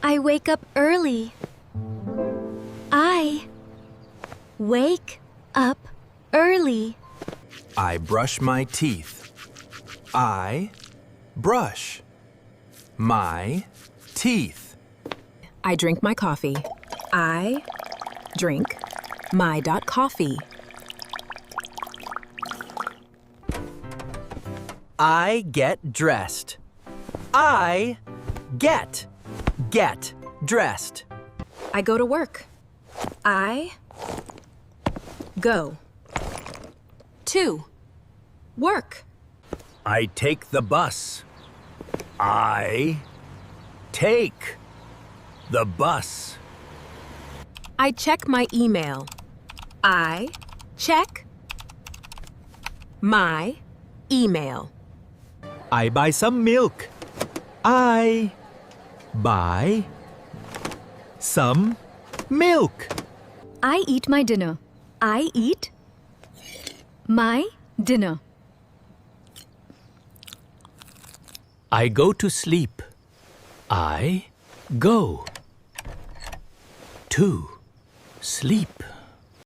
I wake up early. I wake up early. I brush my teeth. I brush my teeth. I drink my coffee. I drink my coffee. I get dressed. I get dressed. I go to work. I go to work. I take the bus. I take the bus. I check my email. I check my email. I buy some milk. I buy some milk. I eat my dinner. I eat my dinner. I go to sleep. I go to sleep.